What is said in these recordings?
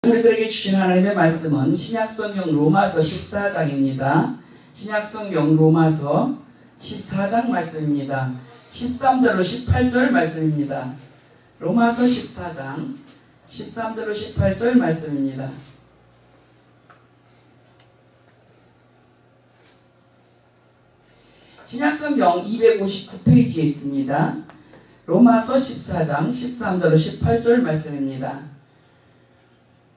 우리들에게 주신 하나님의 말씀은 신약성경 로마서 14장입니다. 신약성경 로마서 14장 말씀입니다. 13절로 18절 말씀입니다. 로마서 14장 13절로 18절 말씀입니다. 신약성경 259페이지에 있습니다. 로마서 14장 13절로 18절 말씀입니다.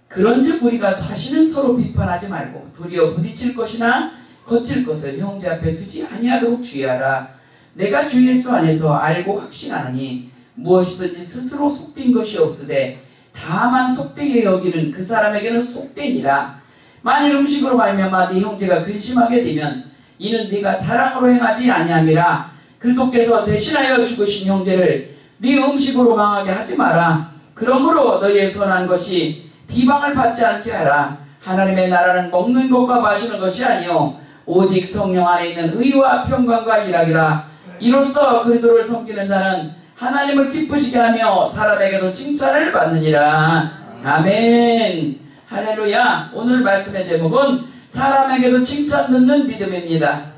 그런즉 우리가 사실은 서로 비판하지 말고 도리어 부딪힐 것이나 거칠 것을 형제 앞에 두지 아니하도록 주의하라. 내가 주 예수 안에서 알고 확신하노니 무엇이든지 스스로 속된 것이 없으되 다만 속되게 여기는 그 사람에게는 속되니라. 만일 음식으로 말미암아 네 형제가 근심하게 되면 이는 네가 사랑으로 행하지 아니함이라. 그리스도께서 대신하여 죽으신 형제를 네 음식으로 망하게 하지 마라. 그러므로 너희의 선한 것이 비방을 받지 않게 하라. 하나님의 나라는 먹는 것과 마시는 것이 아니요 오직 성령 안에 있는 의와 평강과 일하기라. 이로써 그리스도를 섬기는 자는 하나님을 기쁘시게 하며 사람에게도 칭찬을 받느니라. 아멘. 할렐루야. 오늘 말씀의 제목은 사람에게도 칭찬 듣는 믿음입니다.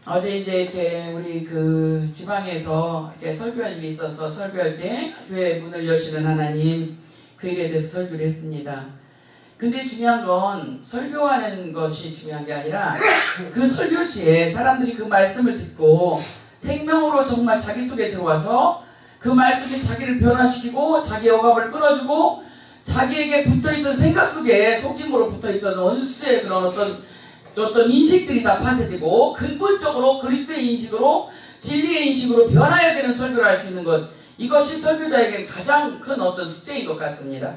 어제 이제 이렇게 우리 그 지방에서 이렇게 설교할 일이 있어서 설교할 때 교회 문을 여시는 하나님 그 일에 대해서 설교를 했습니다. 근데 중요한 건 설교하는 것이 중요한 게 아니라 그 설교 시에 사람들이 그 말씀을 듣고 생명으로 정말 자기 속에 들어와서 그 말씀이 자기를 변화시키고 자기 억압을 끊어주고 자기에게 붙어있던 생각 속에 속임으로 붙어있던 원수의 그런 어떤 인식들이 다 파쇄되고 근본적으로 그리스도의 인식으로 진리의 인식으로 변화해야 되는 설교를 할 수 있는 것, 이것이 설교자에게 가장 큰 어떤 숙제인 것 같습니다.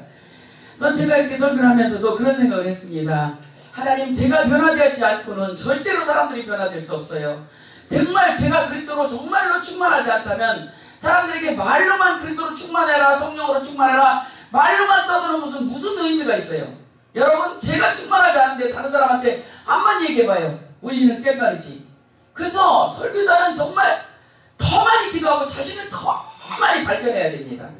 그래서 제가 이렇게 설교를 하면서도 그런 생각을 했습니다. 하나님, 제가 변화되지 않고는 절대로 사람들이 변화될 수 없어요. 정말 제가 그리스도로 정말로 충만하지 않다면 사람들에게 말로만 그리스도로 충만해라, 성령으로 충만해라, 말로만 떠드는 무슨 의미가 있어요? 여러분, 제가 충만하지 않은데 다른 사람한테 한번 얘기해봐요. 울리는 꽹과리지. 그래서 설교자는 정말 더 많이 기도하고 자신을 더 많이 발견해야 됩니다.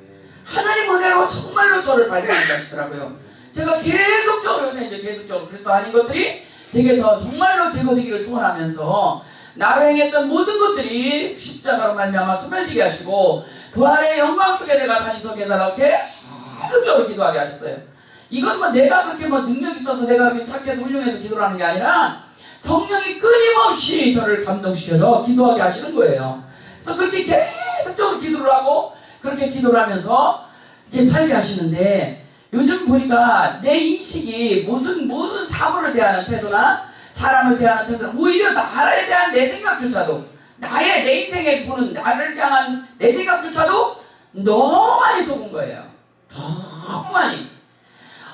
하나님 은혜로 정말로 저를 발견해 가시더라고요. 제가 계속적으로 그리스도 아닌 것들이 제게서 정말로 제거되기를 소원하면서 나로 행했던 모든 것들이 십자가로 말미암아 소멸되게 하시고 부활의 영광 속에 내가 다시 서게 해달라고 계속적으로 기도하게 하셨어요. 이건 뭐 내가 그렇게 뭐 능력이 있어서 내가 그렇게 착해서 훌륭해서 기도를 하는 게 아니라 성령이 끊임없이 저를 감동시켜서 기도하게 하시는 거예요. 그래서 그렇게 계속적으로 기도를 하고 그렇게 기도를 하면서 이렇게 살게 하시는데, 요즘 보니까 내 인식이 무슨 사물을 대하는 태도나 사람을 대하는 태도나 오히려 나에 대한 내 생각조차도, 내 인생에 보는 나를 향한 내 생각조차도 너무 많이 속은 거예요. 너무 많이.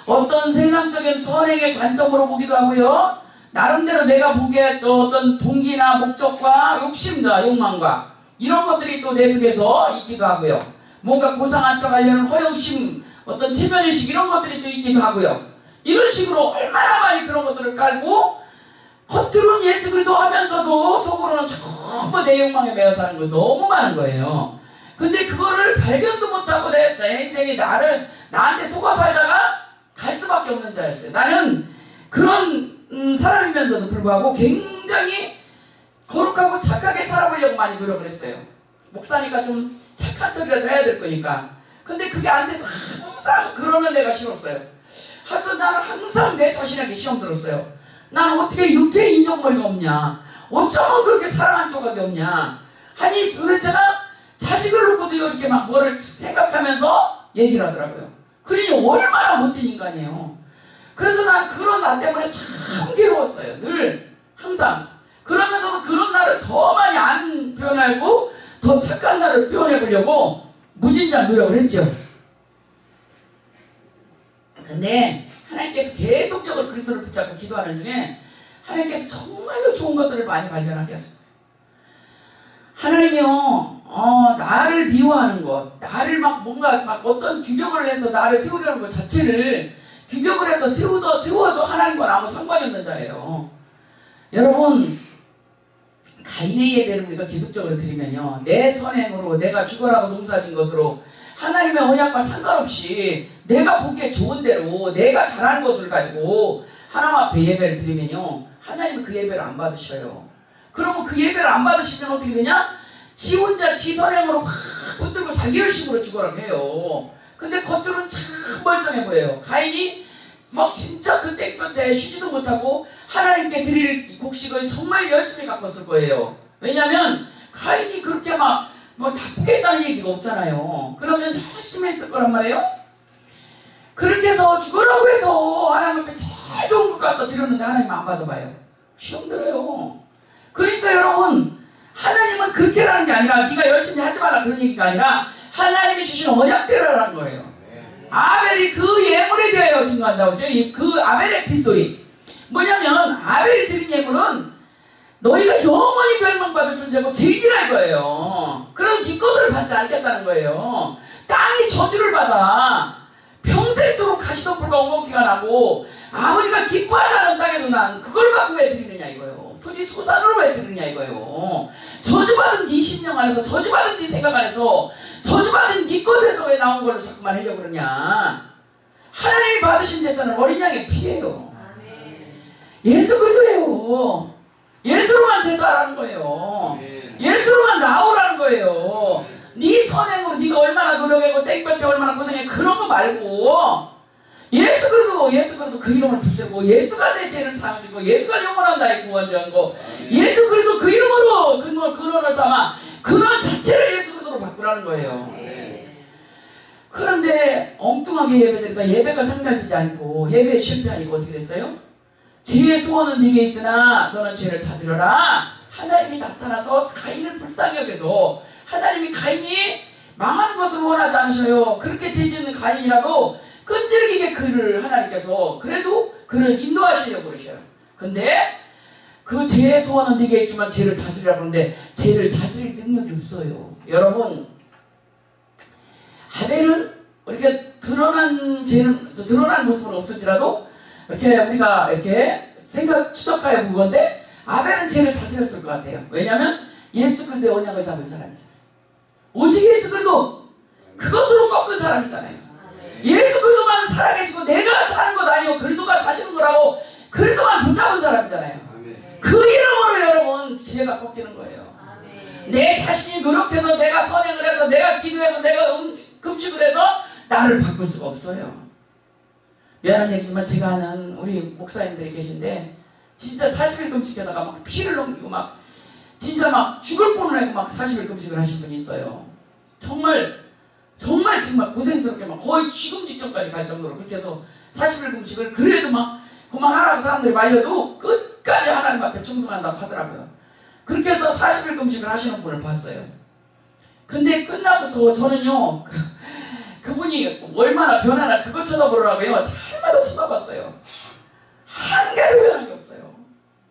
어떤 세상적인 선행의 관점으로 보기도 하고요. 나름대로 내가 보기에 또 어떤 동기나 목적과 욕심과 욕망과 이런 것들이 또 내 속에서 있기도 하고요. 뭔가 고상한 척 하려는 허영심, 어떤 체면의식 이런 것들이 또 있기도 하고요. 이런 식으로 얼마나 많이 그런 것들을 깔고 겉으로는 예수 그리스도 하면서도 속으로는 전부 내 욕망에 매여 사는 거 너무 많은 거예요. 근데 그거를 발견도 못하고 내 인생이 나한테 속아 살다가 갈 수밖에 없는 자였어요. 나는 그런 사람이면서도 불구하고 굉장히 거룩하고 착하게 살아보려고 많이 노력을 했어요. 목사니까 좀 착한 척이라도 해야 될 거니까. 근데 그게 안 돼서 항상 그러는 내가 싫었어요. 그래서 나는 항상 내 자신에게 시험 들었어요. 나는 어떻게 이렇게 인정머리가 없냐, 어쩌면 그렇게 사랑한 조각이 없냐. 아니 도대체가 자식을 놓고도 이렇게 막 뭐를 생각하면서 얘기를 하더라고요. 그러니 얼마나 못된 인간이에요. 그래서 난 그런 나 때문에 참 괴로웠어요. 늘 항상. 그러면서도 그런 나를 더 많이 안 표현하고 더 착한 나를 표현해 보려고 무진장 노력을 했죠. 근데 하나님께서 계속적으로 그리스도를 붙잡고 기도하는 중에 하나님께서 정말로 좋은 것들을 많이 발견하게 하셨어요. 하나님이요, 나를 미워하는 것, 나를 뭔가 어떤 규격을 해서 나를 세우려는 것 자체를 규격을 해서 세워도 하나님과 아무 상관이 없는 자예요. 여러분, 가인의 예배를 우리가 계속적으로 드리면요, 내 선행으로 내가 죽어라고 농사진 것으로 하나님의 언약과 상관없이 내가 보기에 좋은 대로 내가 잘하는 것을 가지고 하나님 앞에 예배를 드리면요, 하나님은 그 예배를 안 받으셔요. 그러면 그 예배를 안 받으시면 어떻게 되냐? 지 혼자 지 선행으로 막 붙들고 자기 열심으로 죽으라고 해요. 근데 겉으로는 참 멀쩡해 보여요. 가인이 막 진짜 그 땡볕에 쉬지도 못하고 하나님께 드릴 곡식을 정말 열심히 갖고 쓸 거예요. 왜냐하면 가인이 그렇게 막 나쁘게 했다는 얘기가 없잖아요. 그러면 열심히 했을 거란 말이에요. 그렇게 해서 죽으라고 해서 하나님 앞에 제일 좋은 것 갖다 드렸는데 하나님 안 받아봐요. 시험 들어요. 그러니까 여러분, 하나님은 그렇게라는 게 아니라 네가 열심히 하지 말라 그런 얘기가 아니라 하나님이 주신 언약대로라는 거예요. 아벨이 그 예물에 대하여 증거한다고 하죠. 그 아벨의 핏소리 뭐냐면, 아벨이 드린 예물은 너희가 영원히 멸망받을 존재고 죄인이랄 거예요. 그래서 네 것을 받지 않겠다는 거예요. 땅이 저주를 받아 평생도록 가시덤불과 엉겅퀴가 나고 아버지가 기뻐하지 않은 땅에도 난 그걸 갖고 왜 드리느냐 이거예요. 부디 소산으로 왜 드리느냐 이거예요. 저주받은 네 심령 안에서, 저주받은 네 생각 안에서, 저주받은 네 것에서 왜 나온 걸로 자꾸만 하려고 그러냐. 하나님이 받으신 제사는 어린 양의 피예요. 예수 그리스도예요. 예수로만 제사하라는 거예요. 예수로만 나오라는 거예요. 네 선행으로 네가 얼마나 노력하고 땡볕에 얼마나 고생해 그런 거 말고 예수 그리스도 그 이름을 붙들고 예수가 내 죄를 사해주고 예수가 영원한 나의 구원자고 예수 그리스도 그 이름으로 근원을 삼아 근원 자체를 예수 그리스도로 바꾸라는 거예요. 그런데 엉뚱하게 예배드리다 예배가 상달되지 않고 예배에 실패하니까 어떻게 됐어요? 죄의 소원은 네게 있으나 너는 죄를 다스려라. 하나님이 나타나서 가인을 불쌍히 여겨서, 하나님이 가인이 망하는 것을 원하지 않으셔요. 그렇게 죄짓는 가인이라도 끈질기게 그를 하나님께서 그래도 그를 인도하시려고 그러셔요. 근데 그 죄의 소원은 네게 있지만 죄를 다스리라 그러는데 죄를 다스릴 능력이 없어요. 여러분, 아벨은 이렇게 드러난 모습은 없을지라도 이렇게 우리가 이렇게 추적하여 본 건데, 아벨은 죄를 다스렸을 것 같아요. 왜냐하면 예수 그리스도의 언약을 잡은 사람이잖아요. 오직 예수 그리스도 그것으로 꺾은 사람이잖아요. 예수 그리스도만 살아계시고 내가 하는 것 아니고 그리스도가 사시는 거라고 그리스도만 붙잡은 사람이잖아요. 그 이름으로 여러분 죄가 꺾이는 거예요. 내 자신이 노력해서 내가 선행을 해서 내가 기도해서 내가 금식을 해서 나를 바꿀 수가 없어요. 미안한 얘기지만 제가 아는 우리 목사님들이 계신데 진짜 40일 금식에다가 막 피를 넘기고 막 진짜 막 죽을 뻔을 하고 막 40일 금식을 하신 분이 있어요. 정말 고생스럽게 막 거의 죽음 직전까지 갈 정도로 그렇게 해서 40일 금식을 그래도 막 그만하라고 사람들이 말려도 끝까지 하나님 앞에 충성한다고 하더라고요. 그렇게 해서 40일 금식을 하시는 분을 봤어요. 근데 끝나고서 저는요 그분이 얼마나 변하나 그걸 쳐다보라고요. 달마다 쳐다봤어요. 한 개도 변한 게 없어요.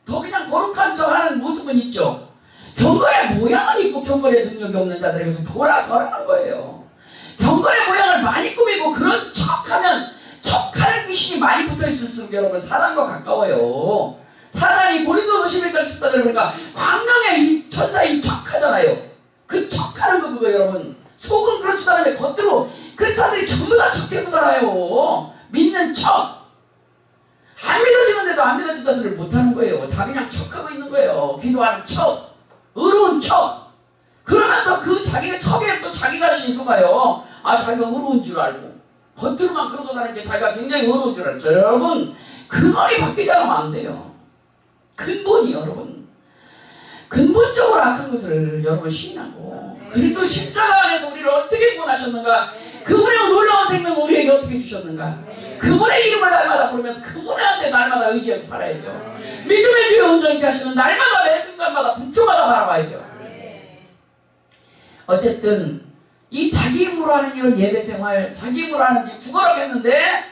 더 그냥 거룩한 척 하는 모습은 있죠. 경건의 모양은 있고 경건의 능력이 없는 자들에게서 돌아서라는 거예요. 경건의 모양을 많이 꾸미고 그런 척하면 척하는 귀신이 많이 붙어있을수록 여러분 사단과 가까워요. 사단이 고린도서 11장 14절에 보니까 광명의 이 천사인 척하잖아요. 그 척하는 거 그거 여러분 속은 그렇지 않은데 겉으로 그 자들이 전부 다 척해고 살아요. 믿는 척. 안 믿어지는데도 안 믿어진다 소리를 못하는 거예요. 다 그냥 척하고 있는 거예요. 기도하는 척, 의로운 척. 그러면서 그 자기가 척에 또 자기 자신이 속아요. 아 자기가 의로운 줄 알고 겉으로만 그러고 사는 게 자기가 굉장히 의로운 줄 알죠. 여러분 근원이 바뀌지 않으면 안 돼요. 근본이 여러분 근본적으로 악한 것을 여러분 시인하고 그리스도 십자가 안에서 우리를 어떻게 구원하셨는가, 그분의 놀라운 생명을 우리에게 어떻게 주셨는가, 그분의 이름을 날마다 부르면서 그분한테 날마다 의지하고 살아야죠. 믿음의 주여 온전케 하시는 날마다 매 순간마다 분초마다 바라봐야죠. 어쨌든 이 자기 힘으로 하는 이런 예배생활, 자기 힘으로 하는 게 죽어라겠는데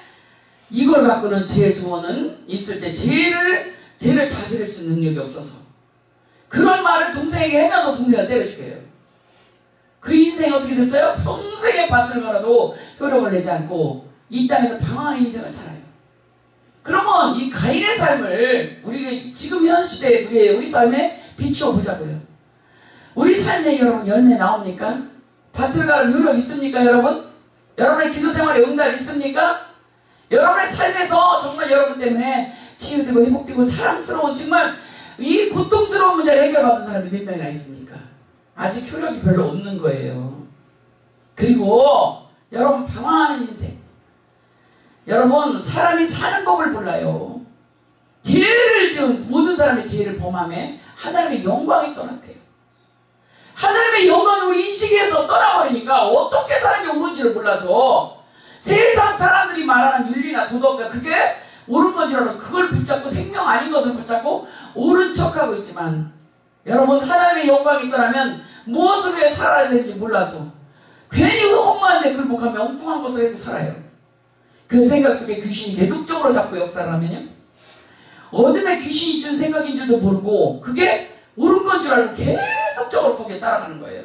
이걸 갖고는 제 소원은 있을 때 죄를 다스릴 수 있는 능력이 없어서 그런 말을 동생에게 하면서 동생을 때려 죽여요. 그 인생이 어떻게 됐어요? 평생의 밭을 걸어도 효력을 내지 않고 이 땅에서 방황한 인생을 살아요. 그러면 이 가인의 삶을 우리가 지금 현 시대의 우리 삶에 비추어 보자고요. 우리 삶에 여러분 열매 나옵니까? 밭을 가는 효력 있습니까 여러분? 여러분의 기도 생활에 응답 있습니까? 여러분의 삶에서 정말 여러분 때문에 치유되고 회복되고 사랑스러운 정말 이 고통스러운 문제를 해결받은 사람이 몇 명이나 있습니까? 아직 효력이 별로 없는 거예요. 그리고 여러분 방황하는 인생, 여러분 사람이 사는 법을 몰라요. 죄를 지은 모든 사람의 죄를 범함에 하나님의 영광이 떠났대요. 하나님의 영광이 우리 인식에서 떠나버리니까 어떻게 사는 게 옳은지를 몰라서 세상 사람들이 말하는 윤리나 도덕과 그게 옳은 건지라도 그걸 붙잡고 생명 아닌 것을 붙잡고 옳은 척하고 있지만, 여러분 하나님의 영광이 떠나면 무엇을 위해 살아야 되는지 몰라서 괜히 험한데 굴복하며 엉뚱한 것을 해도 살아요. 그 생각 속에 귀신이 계속적으로 잡고 역사를 하면요, 어둠에 귀신이 준 생각인 줄도 모르고 그게 옳은 건 줄 알고 계속적으로 거기에 따라가는 거예요.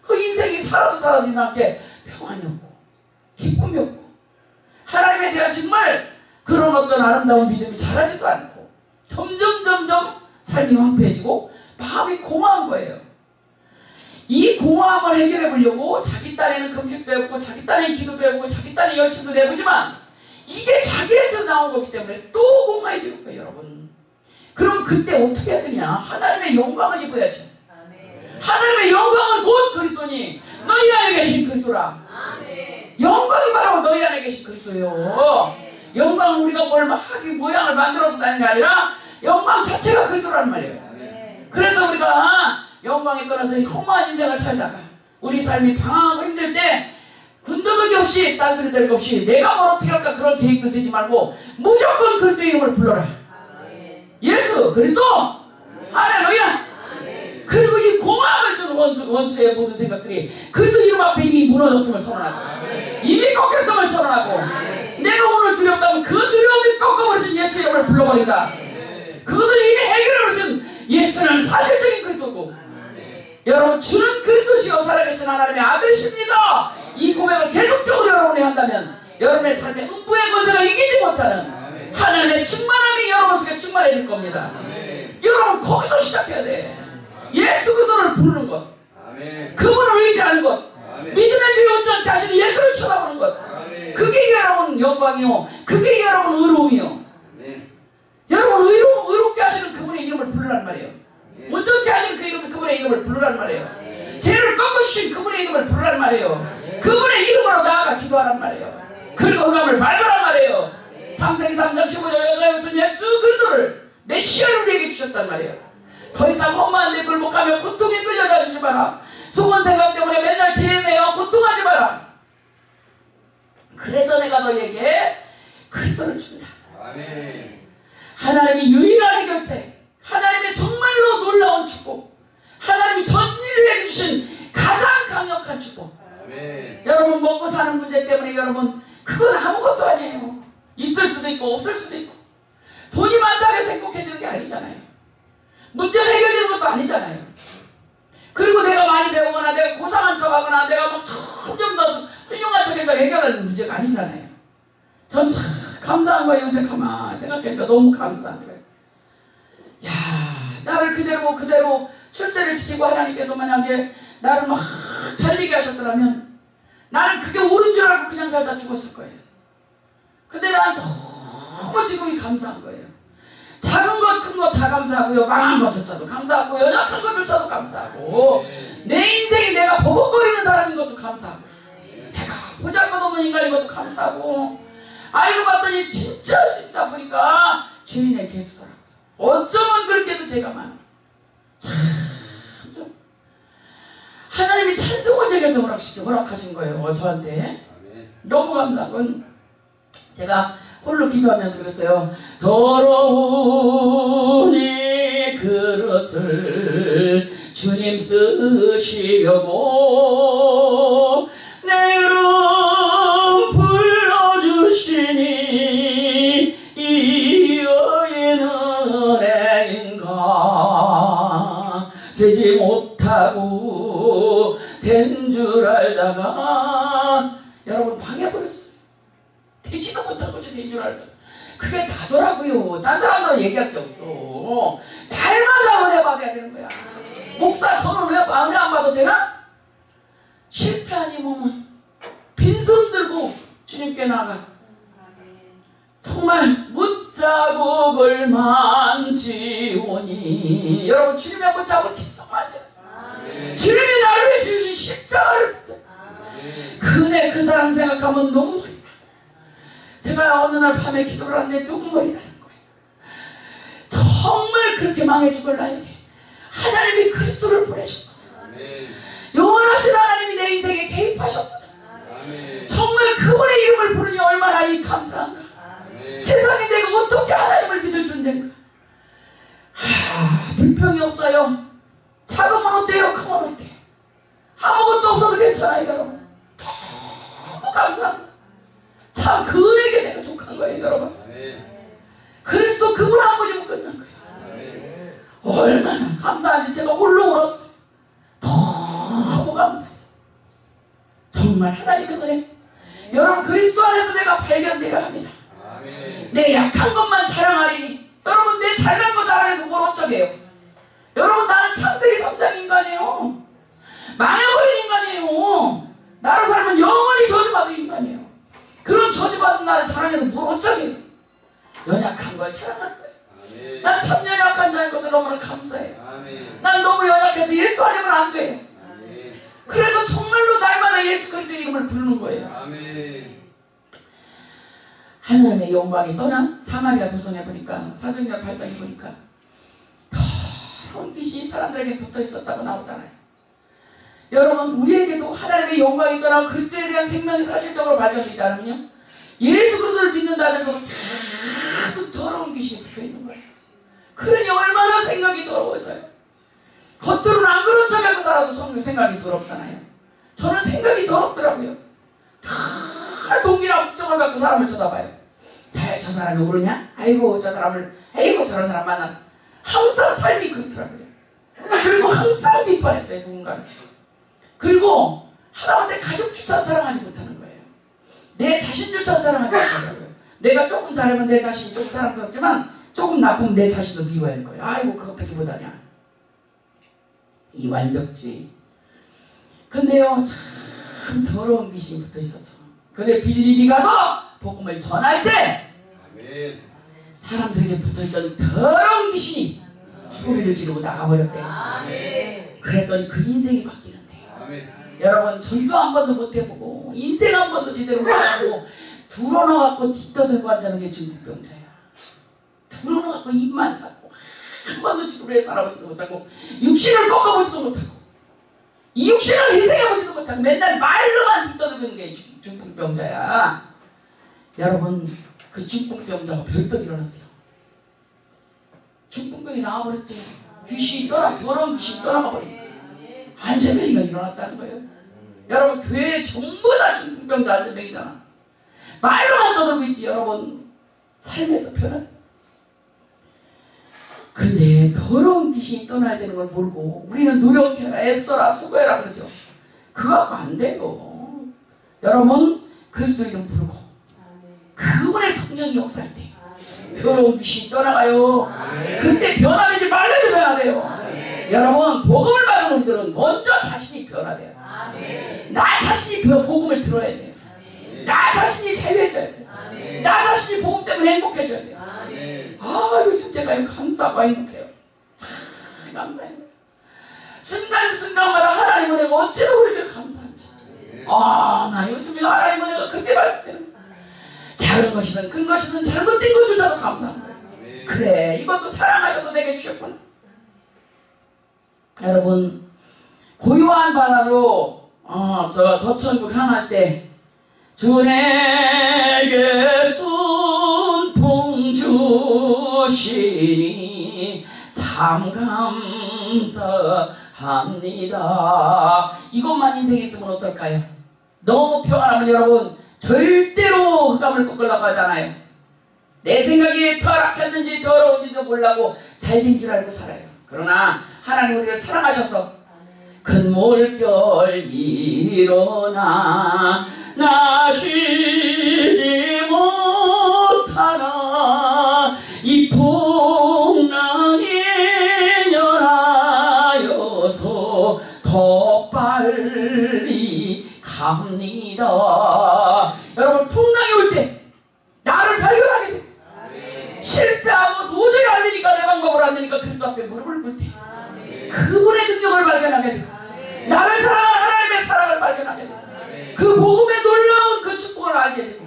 그 인생이 살아도 이상하게 평안이 없고 기쁨이 없고 하나님에 대한 정말 그런 어떤 아름다운 믿음이 자라지도 않고 점점 삶이 황폐해지고 마음이 공허한 거예요. 이 공허함을 해결해 보려고 자기 딴에는 금식 배우고 자기 딴에는 기도 배우고 자기 딴에 열심도 내보지만 이게 자기한테 나온 거기 때문에 또 공허해지는 거예요, 여러분. 그럼 그때 어떻게 해야 되냐? 하나님의 영광을 입어야죠. 하나님의 영광은 곧 그리스도니 너희 안에 계신 그리스도라. 영광이 바로 너희 안에 계신 그리스도예요. 영광은 우리가 뭘 막 모양을 만들어서 다니는 게 아니라 영광 자체가 그리스도라는 말이에요. 그래서 우리가 영광에 떠나서 이 허무한 인생을 살다가 우리 삶이 방황하고 힘들 때 군더더기 없이 딴소리 될 것 없이 내가 뭘 어떻게 할까 그런 계획도 쓰지 말고 무조건 그리스도 이름을 불러라. 예수 그리스도 할렐루야. 그리고 이 공허함을 주는 원수의 모든 생각들이 그리스도 이름 앞에 이미 무너졌음을 선언하고 이미 꺾였음을 선언하고 내가 오늘 두렵다면 그 두려움이 꺾어버리신 예수 이름을 불러버린다. 그것을 이미 해결해버리신 예수는 사실적인 그리스도고 여러분 주는 그리스도시요 살아계신 하나님의 아들이십니다. 이 고백을 계속적으로 여러분이 한다면 여러분의 삶의 음부의 권세가 이기지 못하는 하나님의 충만함이 여러분 속에 충만해질 겁니다. 여러분 거기서 시작해야 돼. 예수 그리스도를 부르는 것, 그분을 의지하는 것, 믿음의 주에 온전케 하시는 예수를 쳐다보는 것, 그게 여러분 영광이요, 그게 여러분 의로움이요. 여러분 의롭게 하시는 그분의 이름을 부르란 말이에요. 온전케 하시는 그분의 이름을 부르란 말이에요. 죄를 꺾으신 그분의 이름을 부르란 말이에요. 그분의 이름으로 나아가 기도하란 말이에요. 그리고 흑암을 밟으란 말이에요. 창세기 3장 15절 여자였은 예수 그리스도를 메시아를 우리에게 주셨단 말이에요. 더 이상 험한 데 굴복하며 고통에 끌려다니지 마라. 속은 생각 때문에 맨날 죄에 매여 고통하지 마라. 그래서 내가 너희에게 그리스도를 준다. 아멘. 하나님이 유일한 해결책, 하나님의 정말로 놀라운 축복, 하나님이 전 인류에게 주신 가장 강력한 축복. 아멘. 여러분 먹고 사는 문제 때문에 여러분 그건 아무것도 아니에요. 있을 수도 있고 없을 수도 있고 돈이 많다고 해서 행복해지는 게 아니잖아요. 문제가 해결되는 것도 아니잖아요. 그리고 내가 많이 배우거나 내가 고상한 척하거나 내가 막 점점 더 훌륭한 척해서 해결하는 문제가 아니잖아요. 전 참 감사한 거예요. 요새 가만 생각하니까 너무 감사한 거예요. 야, 나를 그대로 출세를 시키고 하나님께서 만약에 나를 막 잘되게 하셨더라면 나는 그게 옳은 줄 알고 그냥 살다 죽었을 거예요. 근데 난 너무 지금이 감사한 거예요. 작은 것 큰 것 다 감사하고요. 망한 것조차도 감사하고 연약한 것조차도 감사하고 내 인생이 내가 버벅거리는 사람인 것도 감사하고 내가 보잘것없는 인간인 것도 감사하고 알고 봤더니 진짜 보니까 죄인의 개수더라고요. 어쩌면 그렇게도 죄가 많아. 참 하나님이 찬송을 제게서 허락하신 거예요. 저한테. 너무 감사한 건 제가 홀로 기도하면서 그랬어요. 더러운 이 그릇을 주님 쓰시려고 내 이름 불러주시니 이 여인은 은행인가 되지 못하고 된 줄 알다가 여러분 방해버렸어요. 되지도 못한 것이 된 줄 알다. 그게 다더라고요. 딴 사람들은 얘기할 게 없어. 달마다 은혜 받아야 되는 거야. 목사 저는 왜 은혜 안 받아도 되나? 실패한 이 몸은 빈손 들고 주님께 나가. 정말 못자국을 만지오니. 여러분, 주님의 못자국을 계속 만져. 주님이 나를 위해 주신 십자가를 그 은혜, 그 사랑 생각하면 눈물이 나. 제가 어느 날 밤에 기도를 하는데 눈물이 나는 거예요. 정말 그렇게 망해 죽을 나에게 하나님이 그리스도를 보내셨구나. 영원하신 하나님이 내 인생에 개입하셨구나. 정말 그분의 이름을 부르니 얼마나 이 감사한가. 세상에 내가 어떻게 하나님을 믿을 존재인가. 불평이 없어요. 작으면 어때요? 크면 어때요? 아무것도 없어도 괜찮아요, 여러분. 너무 감사합니다. 참 그 은혜에 내가 족한 거예요, 여러분. 그리스도 그분 한 분이면 끝난 거예요. 얼마나 감사한지 제가 홀로 울었어요. 너무 감사했어요. 정말 하나님의 은혜. 여러분, 그리스도 안에서 내가 발견되려 합니다. 내 약한 것만 자랑하리니. 여러분, 내 잘난 거 자랑해서 뭘 어쩌게요? 여러분, 나는 창세기 3장 인간이에요. 망해버린 인간이에요. 나로 살면 영원히 저주받은 인간이에요. 그런 저주받은 나를 자랑해서 뭘 어쩌게요? 연약한 걸 자랑할 거예요. 난 참 연약한 자인 것을 너무나 감사해요. 난 너무 연약해서 예수 아니면 안 돼요. 그래서 정말로 날마다 예수 그리스도의 이름을 부르는 거예요. 하나님의 영광이 떠난 사마리아 도성에 보니까, 사도행전 8장에 보니까 더러운 귀신이 사람들에게 붙어 있었다고 나오잖아요. 여러분, 우리에게도 하나님의 영광이 떠난 그리스도에 대한 생명이 사실적으로 발견되지 않으면요, 예수 그리스도를 믿는다면서도 계속 더러운 귀신이 붙어 있는 거예요. 그러니 얼마나 생각이 더러워져요. 겉으로는 안 그런 척하고 살아도 생각이 더럽잖아요. 저는 생각이 더럽더라고요. 다 동기나 목적을 갖고 사람을 쳐다봐요. 저 사람이 오르냐? 아이고 저 사람을, 아이고 저런 사람 만나. 항상 삶이 그렇더라고요. 그리고 항상 비판했어요, 누군가를. 그리고 하나님한테 가족조차 사랑하지 못하는 거예요. 내 자신조차 사랑하지 못하더라고요. 내가 조금 잘하면 내 자신이 조금 사랑스럽지만 조금 나쁘면 내 자신도 미워할 거예요. 아이고 그것밖에 못하냐. 이 완벽주의. 근데요, 참 더러운 귀신이 붙어 있어서. 근데 빌립이 가서 복음을 전할세 사람들에게 붙어있던 더러운 귀신이 소리를 지르고 나가버렸대요. 그랬더니 그 인생이 바뀌는데요. 여러분, 전도 한 번도 못 해보고 인생 한 번도 제대로 못 해보고 둘러놓고 뒷떠들고 앉아는 게 중풍병자야. 둘러놓고 입만 갖고 한 번도 지구를 살아보지도 못하고 육신을 꺾어보지도 못하고 이 육신을 희생해보지도 못하고 맨날 말로만 뒷떠들는 게 중풍병자야. 여러분, 그 중풍병자가 벌떡 일어났대요. 중풍병이 나와버렸대요. 귀신이 더러운 귀신이 떠나가버린 안전병이가 일어났다는 거예요. 여러분, 교회 전부 다 중풍병자 안전병이잖아. 말로만 떠들고 있지. 여러분, 삶에서 변화돼. 근데 더러운 귀신이 떠나야 되는 걸 모르고 우리는 노력해라, 애써라, 수고해라 그러죠. 그거 갖고 안 돼요. 여러분, 그리스도 이름 부르고 그분의 성령이 역사할 때 더러운 귀신이 떠나가요. 그때 변화되지 말래도 변화돼요. 여러분, 복음을 받은 우리들은 먼저 자신이 변화돼요. 나 자신이 복음을 들어야 돼요. 나 자신이 자유해져야 돼요. 나 자신이 복음 때문에 행복해져야 돼요. 요즘 제가 감사하고 행복해요. 감사해요. 순간순간마다 하나님 은혜가 어찌나 우리를 감사한지. 나 요즘에 하나님 은혜가 그렇게 발견되는 거예요. 작은 것이든 큰 것이든 잘못된 것조차도 감사한 거예요. 그래, 이것도 사랑하셔서 내게 주셨구나. 여러분, 고요한 바다로 저천국 향할 때 주 내게 순풍 주시니 참 감사합니다. 이것만 인생에 있으면 어떨까요? 너무 평안하면 여러분 절대로 흑암을 꺾으려고 하잖아요. 내 생각이 타락했는지 더러운지도 몰라고 잘된 줄 알고 살아요. 그러나 하나님 우리를 사랑하셔서 큰 물결 일어나 나 쉬지 못하나 이 풍랑이 연하여서 더 빨리 갑니다. 있습니다. 여러분 풍랑이 올 때 나를 발견하게 됩니다. 실패하고 도저히 안 되니까 내 방법으로 안 되니까 그리스도 앞에 무릎을 꿇을 때 그분의 능력을 발견하게 되고 나를 사랑하는 하나님의 사랑을 발견하게 되고 그 복음의 놀라운 그 축복을 알게 되고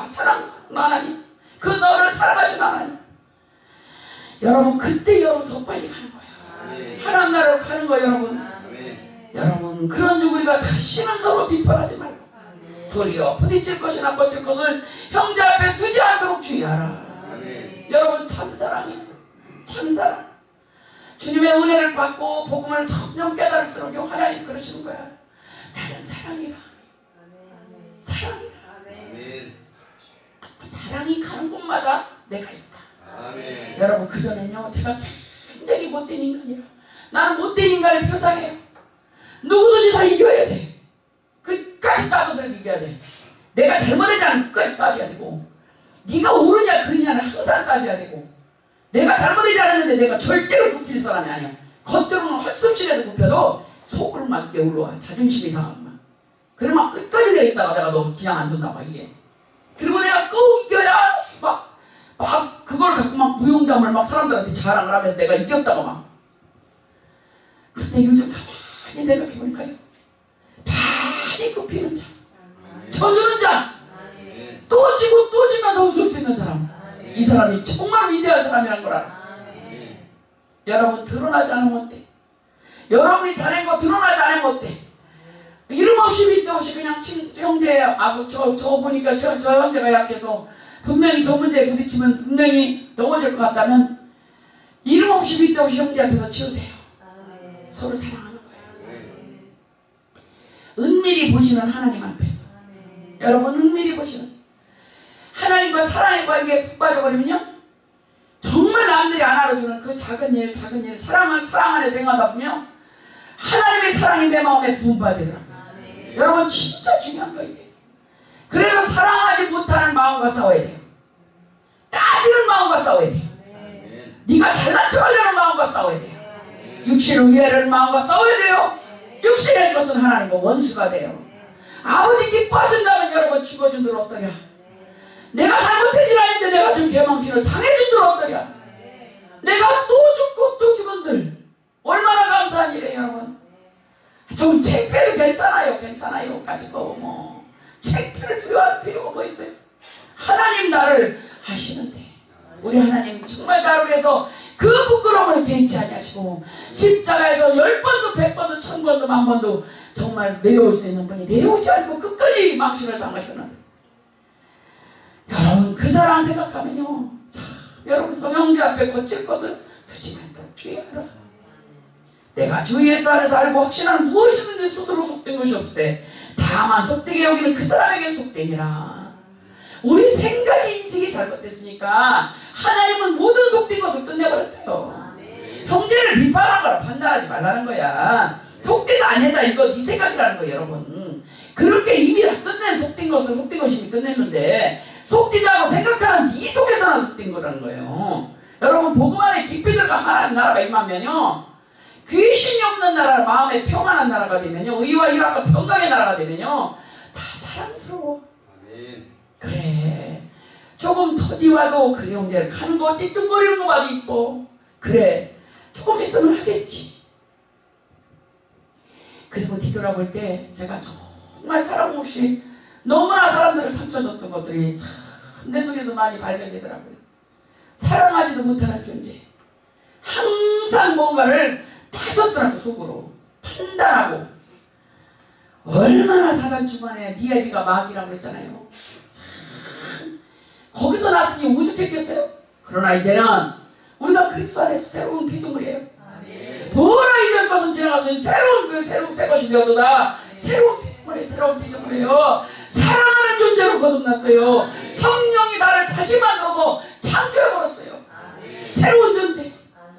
사랑스러운 하나님 그 너를 사랑하신 하나님 여러분 그때 여러분 더 빨리 가는 거예요. 하나님 나라로 가는 거예요 여러분. 여러분 그런 중 우리가 다시는 서로 비판하지 말고 도리어 부딪힐 것이나 뻗칠 것을 형제 앞에 두지 않도록 주의하라. 여러분 참사랑이에요. 참사랑. 주님의 은혜를 받고 복음을 점점 깨달을수록 하나님 그러시는 거야. 나는 사랑이라. 사랑이다. 사랑이 가는 곳마다 내가 있다. 여러분 그전엔요 제가 굉장히 못된 인간이라 나는 못된 인간의 표상이에요. 누구든지 다 이겨야 돼. 끝까지 따져서 이겨야 돼. 내가 잘못했지 않으면 끝까지 따져야 되고 네가 옳으냐 그르냐를 항상 따져야 되고 내가 잘못하지 않았는데 내가 절대로 굽힐 사람이 아니야. 겉으로는 할 수 없이라도 굽혀도 속으로 막 이렇게 올라와. 자존심이 상하고 막. 그러면 끝까지 내가 있다가 내가 너 그냥 안 둔다 막 이게. 그리고 내가 꼭 이겨야 막 그걸 갖고 막 무용담을 막 사람들한테 자랑을 하면서 내가 이겼다고 막. 근데 요즘 가만히 생각해보니까요. 많이 굽히는 자. 져주는 자. 또 지고 또 지면서 웃을 수 있는 사람. 이 사람이 정말 위대한 사람이라는 걸 알았어. 여러분 드러나지 않으면 어때? 여러분이 잘한 거 드러나지 않으면 어때? 이름 없이 밑도 없이 그냥 형제 저 보니까 저 형제가 약해서 분명히 저 문제에 부딪히면 분명히 넘어질 것 같다면 이름 없이 밑도 없이 형제 앞에서 치우세요. 서로 사랑하는 거예요. 은밀히 보시는 하나님 앞에서 여러분 은밀히 보시는 하나님과 사랑의 관계에 푹 빠져버리면요 정말 남들이 안 알아주는 그 작은 일 사랑 안에 생각하다 보면 하나님의 사랑이 내 마음에 부음받으더라고요. 여러분 진짜 중요한 거 이게. 그래서 사랑하지 못하는 마음과 싸워야 돼요. 따지는 마음과 싸워야 돼요. 네가 잘난 척하려는 마음과 싸워야 돼요. 육신을 위하려는 마음과 싸워야 돼요. 육신의 것은 하나님과 원수가 돼요. 아버지 기뻐하신다면 여러분 죽어준들 어떠냐. 내가 잘못한 일 아닌데 내가 지금 개망신을 당해준들 어떠냐. 내가 또 죽고 또 죽은들 얼마나 감사한 일이에요 여러분. 좀 창피해도 괜찮아요 가지고 뭐 창피를 두려워할 필요가 뭐 있어요. 하나님 나를 아시는데 우리 하나님 정말 나를 위해서 그 부끄러움을 개의치 아니하시고 십자가에서 10번도 100번도 1000번도 10,000번도 정말 내려올 수 있는 분이 내려오지 않고 끝까지 망신을 당하셨는데 여러분 그 사랑 생각하면요 참, 여러분 성형제 앞에 거칠 것을 두지 말도록 주의하라. 내가 주 예수 안에서 알고 확신하는 무엇이든지 스스로 속된 것이 없을 때 다만 속되게 여기는 그 사람에게 속되니라. 우리 생각이 인식이 잘못됐으니까 하나님은 모든 속된 것을 끝내버렸대요. 형제를 비판하거나 판단하지 말라는 거야. 속되다 아니다 이거 네 생각이라는 거예요 여러분. 그렇게 이미 다 끝낸 속된 것을 속된 것이 이미 끝냈는데 속되다고 생각하는 네 속에서나 속된 거라는 거예요. 여러분 복음 안에 깊이 들어가 하나님 나라가 임하면요 귀신이 없는 나라, 마음에 평안한 나라가 되면요 의와 희락과 평강의 나라가 되면요 다 사랑스러워. 그래 조금 더디와도 그 형제를 가는 거 띠뚱거리는 거 봐도 이뻐. 그래 조금 있으면 하겠지. 그리고 뒤돌아볼 때 제가 정말 사랑 없이 너무나 사람들을 상처 줬던 것들이 참 내 속에서 많이 발견되더라고요. 사랑하지도 못하는 존재. 항상 뭔가를 따졌더라고 속으로. 판단하고. 얼마나 사단 주변에 네 애비가 마귀라고 그랬잖아요. 참 거기서 났으니 오죽했겠어요? 그러나 이제는 우리가 그리스도 안에서 새로운 피조물이에요. 보라 이전 것은 지나가서 새로운 새 것이 되어도다. 새로운 피조물이에요. 사랑하는 존재로 거듭났어요. 성령이 나를 다시 만들어서 창조해버렸어요. 새로운 존재.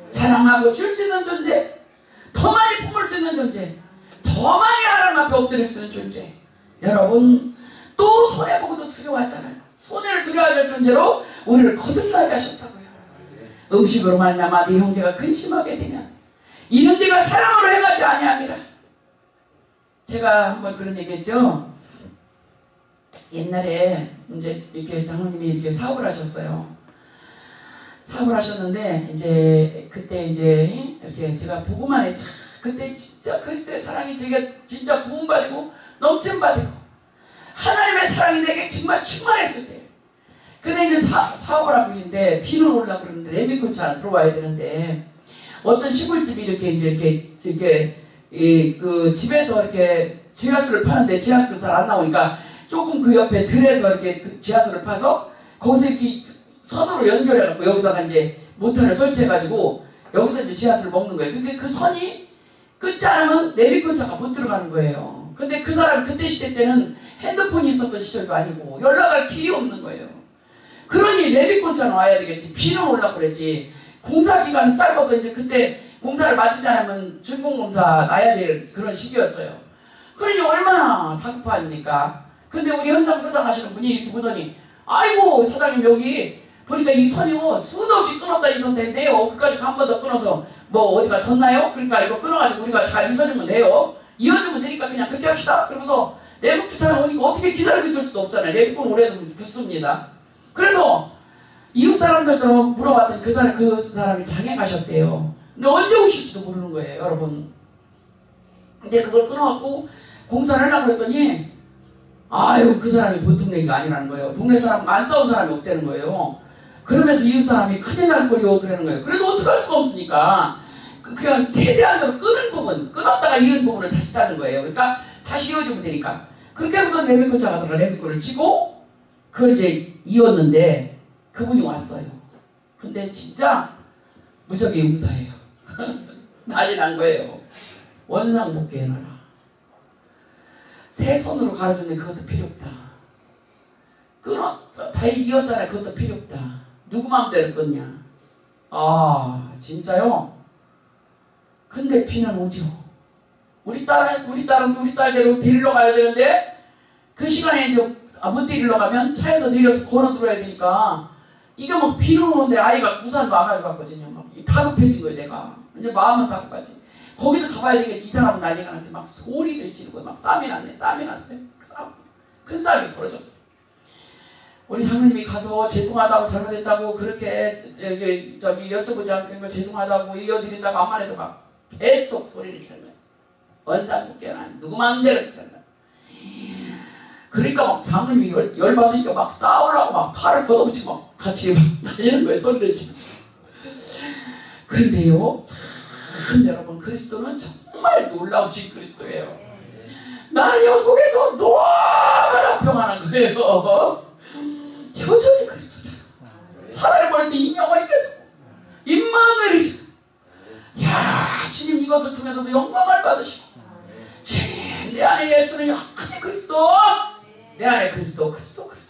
사랑하고 줄 수 있는 존재. 더 많이 품을 수 있는 존재. 더 많이 하나님 앞에 엎드릴 수 있는 존재. 여러분 또 손해보고도 두려워하잖아요. 손해를 두려워할 존재로 우리를 거듭나게 하셨다고요. 음식으로 말미암아 네 형제가 근심하게 되면 이는 네가 사랑으로 행하지 아니함이라. 제가 한번 그런 얘기했죠. 옛날에 이제 이렇게 장로님이 이렇게 사업을 하셨어요. 사업을 하셨는데 이제 그때 이제 이렇게 제가 보고만 했죠. 그때 진짜 그리스도의 사랑이 제가 진짜 부흥받고 넘침받고 하나님의 사랑이 내게 정말 충만했을 때. 근데 이제 사업을 하고 있는데 비는 오려고 그러는데 레미콘차 들어와야 되는데 어떤 시골집이 이렇게 그 집에서 이렇게 지하수를 파는데 지하수가 잘 안 나오니까 조금 그 옆에 들에서 이렇게 지하수를 파서 거기서 이렇게 선으로 연결해갖고 여기다가 이제 모터를 설치해가지고 여기서 이제 지하수를 먹는 거예요. 근데 그 선이 끊지 않으면 레미콘차가 못 들어가는 거예요. 근데 그 사람 그때 시대 때는 핸드폰이 있었던 시절도 아니고 연락할 길이 없는 거예요. 그러니 레미콘차는 와야 되겠지. 비는 오려고 그랬지. 공사 기간은 짧아서 이제 그때 공사를 마치지 않으면 준공공사 놔야 될 그런 시기였어요. 그러니 얼마나 다급합니까? 근데 우리 현장 수상하시는 분이 이렇게 보더니 아이고 사장님 여기 보니까 이 선이요 수도 없이 끊었다 있었는데요. 그까지 한 번 더 끊어서 뭐 어디가 덧나요? 그러니까 이거 끊어가지고 우리가 잘 이어주면 돼요. 이어주면 되니까 그냥 그렇게 합시다. 그러고서 레벨 주차장 오니까 어떻게 기다리고 있을 수도 없잖아요. 레벨 올해도 붙습니다. 그래서 이웃 사람들도 물어봤더니 그 사람이 장에 가셨대요. 근데 언제 오실지도 모르는 거예요, 여러분. 근데 그걸 끊어갖고 공사를 하려고 했더니 아유 그 사람이 보통 얘기가 아니라는 거예요. 동네 사람 안 싸운 사람이 없다는 거예요. 그러면서 이웃 사람이 큰일 날 거리요 그러는 거예요. 그래도 어떡할 수가 없으니까 그냥 최대한으로 끊은 부분, 끊었다가 이은 부분을 다시 자른 거예요. 그러니까 다시 이어주면 되니까. 그렇게 해서 레미콘 차가 레미콘을 치고 그걸 이제 이었는데 그분이 왔어요. 근데 진짜 무적의 용사예요. 난리 난 거예요. 원상복귀 해놔라. 새 손으로 갈아줬는데 그것도 필요 없다. 다 이었잖아요. 그것도 필요 없다. 누구 마음대로 끊냐. 아 진짜요? 근데 비는 오죠. 우리 딸대로 데리러 가야 되는데 그 시간에 이제 못 데리러 가면 차에서 내려서 걸어 들어야 되니까 이게 뭐 비는 오는데 아이가 우산도 안 가져갔거든요. 막 다급해진 거예요 내가. 이제 마음은 다급하지. 거기도 가봐야 되겠지. 이 사람은 난리가 났지. 막 소리를 지르고 막 싸움이 났네. 싸움이 났어요. 큰 싸움이 벌어졌어요. 우리 장로님이 가서 죄송하다고 잘못했다고 그렇게 저기 여쭤보지 않고 죄송하다고 이어드린다고 암만 해도 막 계속 소리를 지르는 거예요. 원상복귀는 누구 마음대로 지르는 거예요. 그러니까 막 장로님이 열받으니까 막 싸우려고 막 팔을 걷어붙이고 막 같이 막 다니는 거예요. 소리를 지르고. 그런데요 참 여러분 그리스도는 정말 놀라우신 그리스도예요. 나는요 속에서 너무나 평안한 거예요. 여전히 그리스도잖아요. 사랑을 버릴 때 임명하니까 입만 내리시고 야 주님 이것을 통해서도 영광을 받으시고 주님 내 안에 예수는 역하게 그리스도 내 안에 그리스도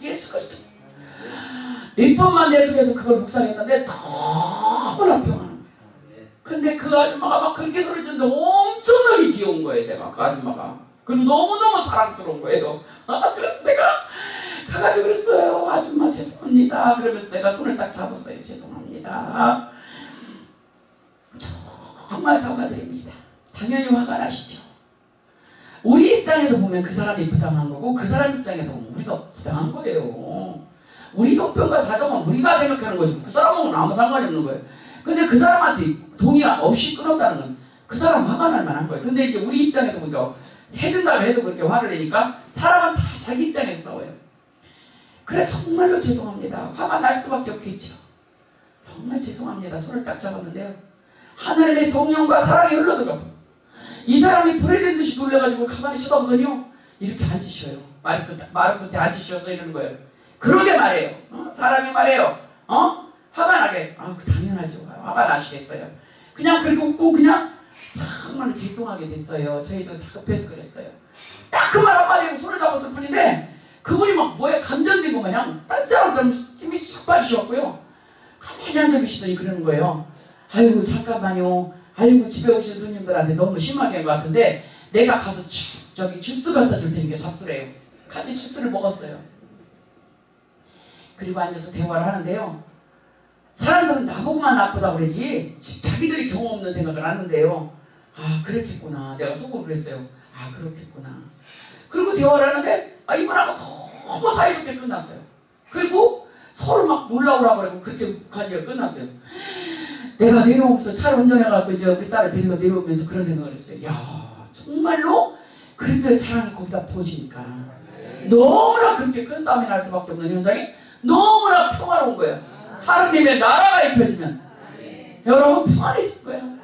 예수 그리스도 몇 번만 내 속에서 그걸 묵상했는데 너무나 평안한 거예요. 근데 그 아줌마가 막 그렇게 소리 지르는데 엄청나게 귀여운 거예요. 내가 그 아줌마가. 그리고 너무너무 사랑스러운 거예요. 그래서 내가 가가지고 그랬어요. 아줌마 죄송합니다. 그러면서 내가 손을 딱 잡았어요. 죄송합니다. 정말 사과드립니다. 당연히 화가 나시죠. 우리 입장에도 보면 그 사람이 부당한 거고 그 사람 입장에도 보면 우리가 부당한 거예요. 우리 형편과 사정은 우리가 생각하는 거지 그 사람하고는 아무 상관이 없는 거예요. 근데 그 사람한테 동의 없이 끊었다는 건 그 사람 화가 날 만한 거예요. 근데 이제 우리 입장에서 보니까 해준다고 해도 그렇게 화를 내니까 사람은 다 자기 입장에서 싸워요. 그래 정말로 죄송합니다. 화가 날 수밖에 없겠죠. 정말 죄송합니다. 손을 딱 잡았는데요. 하나님의 성령과 사랑이 흘러들어가고 이 사람이 불에 된 듯이 놀래가지고 가만히 쳐다보더니요. 이렇게 앉으셔요. 마루 끝에 앉으셔서 이러는 거예요. 그러게 말해요. 사람이 말해요. 화가 나게. 당연하죠. 화가 나시겠어요. 그냥 그렇게 웃고 그냥 정말 죄송하게 됐어요. 저희도 다급해서 그랬어요. 딱 그 말 한마디로 손을 잡았을 뿐인데 그분이 막 뭐에 감전된 거 마냥 딴 사람처럼 힘이 싹 빠지셨고요. 가만히 앉아 계시더니 그러는 거예요. 아이고 잠깐만요. 아이고 집에 오신 손님들한테 너무 심하게 한 것 같은데 내가 가서 저기 주스 갖다 줄 테니까 잡수래요. 같이 주스를 먹었어요. 그리고 앉아서 대화를 하는데요. 사람들은 나보고만 나쁘다고 그러지 자기들이 경험 없는 생각을 하는데요. 그렇겠구나. 내가 속으로 그랬어요. 그렇겠구나. 그리고 대화를 하는데 이분하고 너무 사이좋게 끝났어요. 그리고 서로 막 놀라오라고 그러고 그렇게 관계가 끝났어요. 내가 내려오면서 차를 운전해갖고 이제 우리 딸을 데리고 내려오면서 그런 생각을 했어요. 야, 정말로 그리스도의 사랑이 거기다 부어지니까 너무나 그렇게 큰 싸움이 날 수밖에 없는 현장이 너무나 평화로운 거예요. 하느님의 나라가 입혀지면 여러분 평안해질 거예요.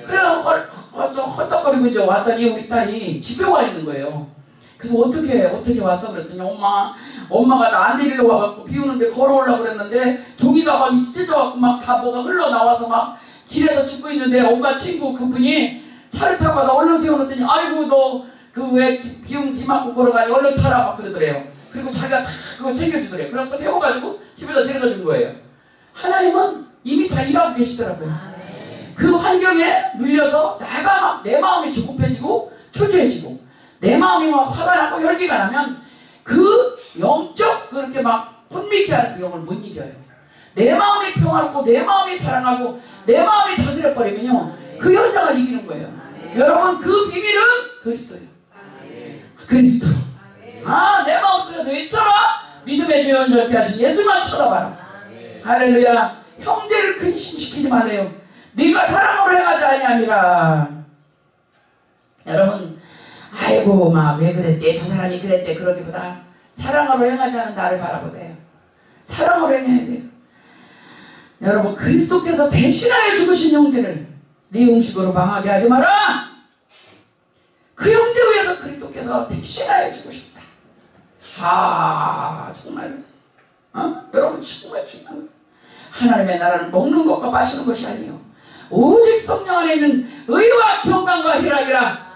그래 헐떡거리고 이제 왔더니 우리 딸이 집에 와 있는 거예요. 그래서 어떻게 왔어? 그랬더니 엄마가 나 데리러 와갖고 비 오는데 걸어오려고 그랬는데 종이가 막 찢어져갖고 막 다 뭐가 흘러나와서 막 길에서 죽고 있는데 엄마 친구 그분이 차를 타고 가다 얼른 세워놓더니 아이고 너 그 왜 비 맞고 걸어가니 얼른 타라 막 그러더래요. 그리고 자기가 다 그거 챙겨주더래요. 그래갖고 태워가지고 집에다 데려다 준 거예요. 하나님은 이미 다 일하고 계시더라고요. 그 환경에 눌려서 내가 막 내 마음이 조급해지고 초조해지고 내 마음이 막 화가 나고 혈기가 나면 그 영적 그렇게 막 혼미케 하는 그 영을 못 이겨요. 내 마음이 평화롭고 내 마음이 사랑하고 내 마음이 다스려버리면요 그 현장을 이기는 거예요. 여러분 그 비밀은 그리스도예요. 그리스도. 내 마음속에서 외쳐라. 믿음의 주 연결케 하신 예수만 쳐다봐라. 할렐루야. 형제를 근심시키지 말래요. 네가 사랑으로 행하지 아니함이라. 여러분 아이고 막 왜 그랬대 저 사람이 그랬대 그러기보다 사랑으로 행하지 않은 나를 바라보세요. 사랑으로 행해야 돼요. 여러분 그리스도께서 대신하여 죽으신 형제를 네 음식으로 방하게 하지 마라. 그 형제 위해서 그리스도께서 대신하여 죽으셨다. 정말 여러분 정말 중요한 거예요. 하나님의 나라는 먹는 것과 마시는 것이 아니요 오직 성령 안에 있는 의와 평강과 희락이라.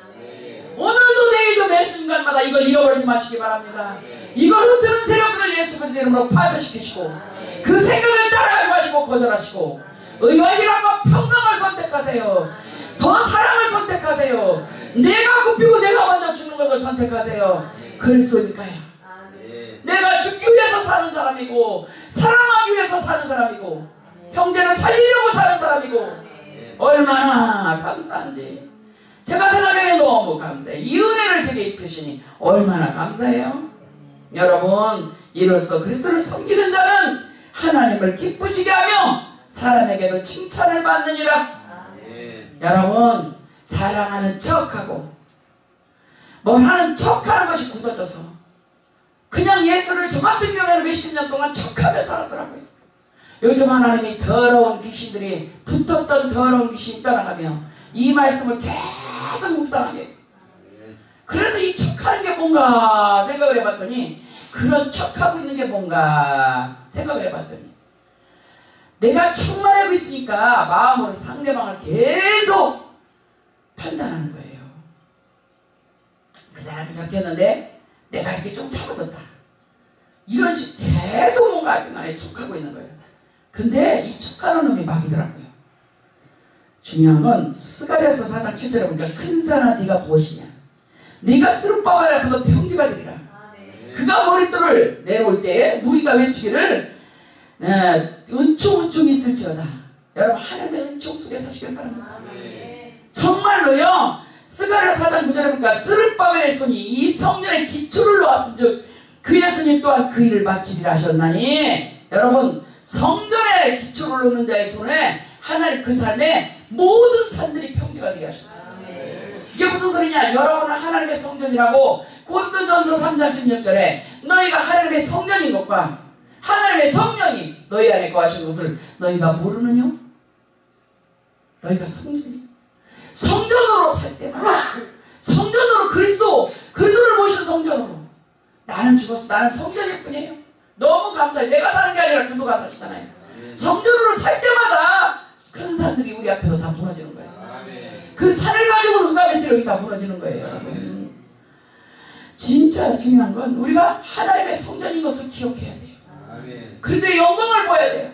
오늘도 내일도 매 순간마다 이걸 잃어버리지 마시기 바랍니다. 이걸 흩트는 세력들을 예수 그리스도 이름으로 파쇄시키시고 그 생각을 따라하지 마시고 거절하시고 의와 희락과 평강을 선택하세요. 사랑을 선택하세요. 내가 굽히고 내가 먼저 죽는 것을 선택하세요. 그리스도니까요. 내가 죽기 위해서 사는 사람이고 사랑하기 위해서 사는 사람이고 형제를 살리려고 사는 사람이고 얼마나 감사한지 제가 생각하기에 너무 감사해요. 이 은혜를 제게 입히시니 얼마나 감사해요. 여러분 이로써 그리스도를 섬기는 자는 하나님을 기쁘시게 하며 사람에게도 칭찬을 받느니라. 여러분 사랑하는 척하고 뭘 하는 척하는 것이 굳어져서 그냥 예수를 저 같은 경우에는 몇십 년 동안 척하며 살았더라고요. 요즘 하나님이 더러운 귀신들이 붙었던 더러운 귀신이 떠나가며 이 말씀을 계속 묵상하게 했어요. 그래서 이 척하는 게 뭔가 생각을 해봤더니 그런 척하고 있는 게 뭔가 생각을 해봤더니 내가 척만 하고 있으니까 마음으로 상대방을 계속 판단하는 거예요. 그 사람이 척했는데 내가 이렇게 좀 참아줬다. 이런 식 계속 뭔가 안에 척하고 있는 거예요. 근데 이 척하는 놈이 막이더라고요. 중요한 건 스가랴서 4장 7절에 보니까 큰 산아 네가 무엇이냐. 네가 스룹바벨 앞에서 평지가 되리라. 그가 머릿돌을 내려올 때에 무리가 외치기를 은총은총이 있을지어다. 여러분 하나님의 은총 속에 사시길 바랍니다. 정말로요. 스가랴 4장 9절에 보니까 스룹바벨의 손이 이 성전의 기초를 놓았은즉 그의 손이 또한 그 일을 마치리라 하셨나니. 여러분 성전의 기초를 놓는 자의 손에 하나님 그 산에 모든 산들이 평지가 되게 하셨다. 이게 무슨 소리냐. 여러분은 하나님의 성전이라고 고린도전서 3장 16절에 너희가 하나님의 성전인 것과 하나님의 성령이 너희 안에 거하신 것을 너희가 모르느냐? 너희가 성전이야. 성전으로 살 때마다 성전으로 그리스도를 모신 성전으로 나는 죽었어. 나는 성전일 뿐이에요. 너무 감사해. 내가 사는 게 아니라 그리스도가 사시잖아요. 성전으로 살 때마다 큰 산들이 우리 앞에서 다 무너지는 거예요. 그 산을 가지고 흑암의 세력이 다 무너지는 거예요. 여러분. 진짜 중요한 건 우리가 하나님의 성전인 것을 기억해야 돼요. 그런데 영광을 보여야 돼요.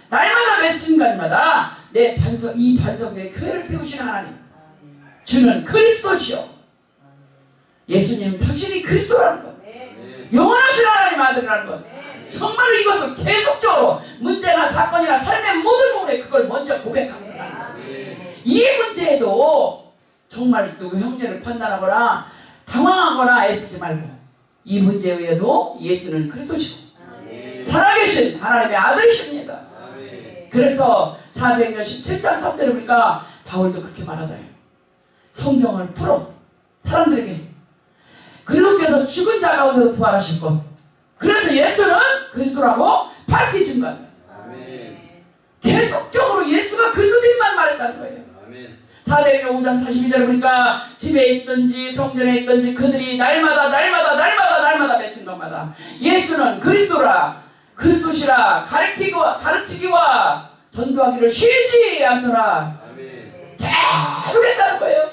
날마다 매 순간마다 이 반석 위에 교회를 세우시는 하나님. 주는 그리스도시요. 예수님 당신이 그리스도라는 것. 영원하신 하나님 아들이라는 것. 정말로 이것을 계속적으로 문제나 사건이나 삶의 모든 부분에 그걸 먼저 고백하고 들어가는 거예요. 이 문제에도 정말 누구 형제를 판단하거나 당황하거나 애쓰지 말고 이 문제 외에도 예수는 그리스도시고 살아계신 하나님의 아들이십니다. 그래서 사도행전 17장 3절에 보니까 바울도 그렇게 말하다요. 성경을 풀어 사람들에게. 그리고께서 죽은 자 가운데서 부활하실 것. 그래서 예수는 그리스도라고 밝히 증거합니다. 계속적으로 예수가 그리스도님만 말했다는 거예요. 사도행전 5장 42절에 보니까 집에 있든지 성전에 있든지 그들이 날마다 매 순간마다 예수는 그리스도라 그리스도시라 가르치기와 전도하기를 쉬지 않더라. 계속했다는 거예요.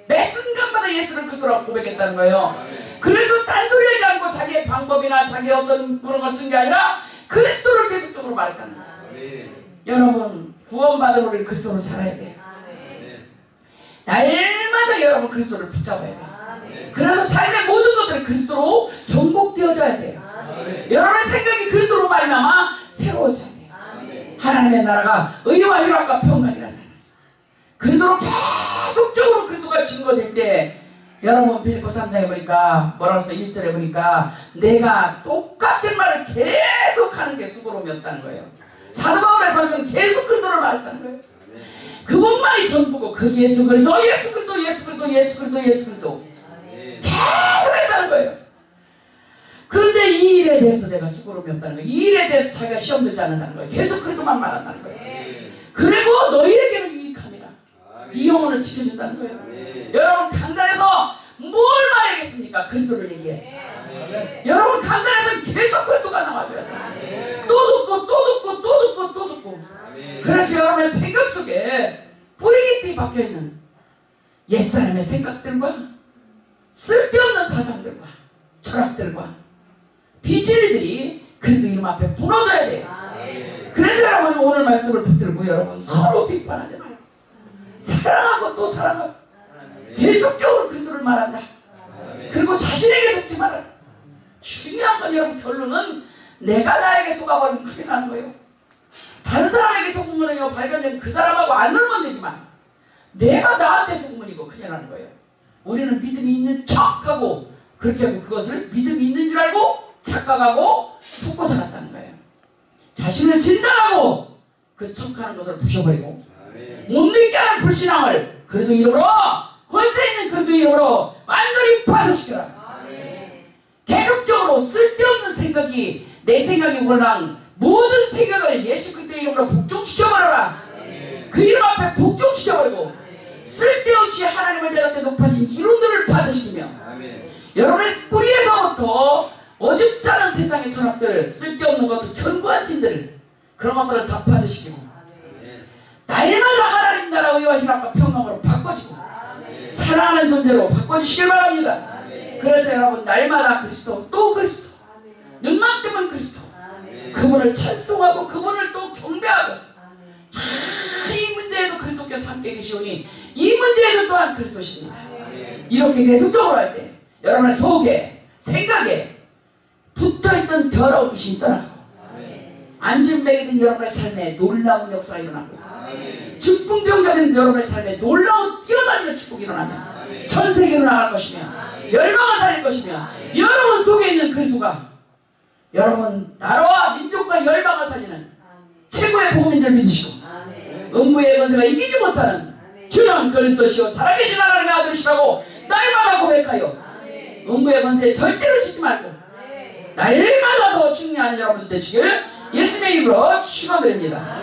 매 순간마다 예수를 그리스도라고 고백했다는 거예요. 그래서 딴소리하지 않고 자기의 방법이나 자기의 어떤 그런 걸 쓴 게 아니라 그리스도를 계속적으로 말했다는 거예요. 여러분 구원받은 우리는 그리스도로 살아야 돼요. 날마다 여러분 그리스도를 붙잡아야 돼요. 그래서 삶의 모든 것들이 그리스도로 정복되어져야 돼요. 여러분의 생각이 그리스도로 말미암아 새로워져야 돼요. 하나님의 나라가 의와 희락과 평강이라잖아요. 그리스도로 계속적으로 그리스도가 증거될 때 여러분 빌립보 3장에 보니까 뭐라고 써 1절에 보니까 내가 똑같은 말을 계속하는 게 수고로움이 없다는 거예요. 사도 바울의 설교는 계속 그리스도를 말했다는 거예요. 그분만이 전부고 그 예수 그리스도 계속 했다는 거예요. 그런데 이 일에 대해서 내가 수고로움이 없다는 거예요. 이 일에 대해서 자기가 시험 들지 않는다는 거예요. 계속 그리스도만 말한다는 거예요. 그리고 너희에게는 유익함이라. 이 영혼을 지켜준다는 거예요. 여러분 강단에서 뭘 말하겠습니까? 그리스도를 얘기해야지. 여러분 강단에서 계속 그리스도가 나와줘야 돼요. 또 듣고 그래서 여러분의 생각 속에 뿌리 깊이 박혀있는 옛사람의 생각들과 쓸데없는 사상들과 철학들과 비질들이 그래도 이름 앞에 무너져야 돼요. 그래서 여러분 오늘 말씀을 붙들고 여러분 서로 비판하지 말고 사랑하고 또 사랑하고 계속적으로 그리스도를 말한다. 그리고 자신에게 속지 말아라. 중요한 건 여러분 결론은 내가 나에게 속아버리면 큰일 나는 거예요. 다른 사람에게 속으면 발견되면 그 사람하고 안 놀면 되지만 내가 나한테 속으면 이거 큰일 나는 거예요. 우리는 믿음이 있는 척하고 그렇게 하고 그것을 믿음이 있는 줄 알고 착각하고 속고 살았다는 거예요. 자신을 진단하고 그 척하는 것을 부셔버리고 못 믿게 하는 불신앙을 그래도 이름으로 권세 있는 그래도 이름으로 완전히 파쇄시켜라. 계속적으로 쓸데없는 생각이 내 생각이 올랑 모든 생각을 예수 그리스도의 이름으로 복종시켜버려라. 그 이름 앞에 복종시켜버리고 쓸데없이 하나님을 내 곁에 높아진 이론들을 파쇄시키며 여러분의 뿌리에서부터 어줍지 않은 세상의 철학들 쓸데없는 것들 견고한 진들 그런 것들을 다 파쇄시키고 날마다 하나님 나라 의와 희락과 평강으로 바꿔지고 사랑하는 존재로 바꿔주시길 바랍니다. 그래서 여러분 날마다 그리스도 또 그리스도 눈만 뜨면 그리스도 그분을 찬송하고 그분을 또 경배하고 이 문제에도 그리스도께서 함께 계시오니 이 문제에도 또한 그리스도십니다. 이렇게 계속적으로 할 때 여러분의 속에 생각에 붙어있던 더러운 귀신이 떠나고 안진뱅이든 여러분의 삶에 놀라운 역사가 일어나고 중풍병자된 여러분의 삶에 놀라운 뛰어다니는 축복이 일어나며 전 세계로 나갈 것이며 열방을 살릴 것이며 여러분 속에 있는 그리스도가 여러분 나라와 민족과 열방을 살리는 최고의 복음인 줄 믿으시고 음부의 권세가 이기지 못하는 주는 그리스도시요 살아계신 하나님의 아들이시라고 날마다 고백하여 음부의 권세에 절대로 지지 말고 날마다 더 중요한 여러분들 되시길 예수님의 이름으로 축원드립니다.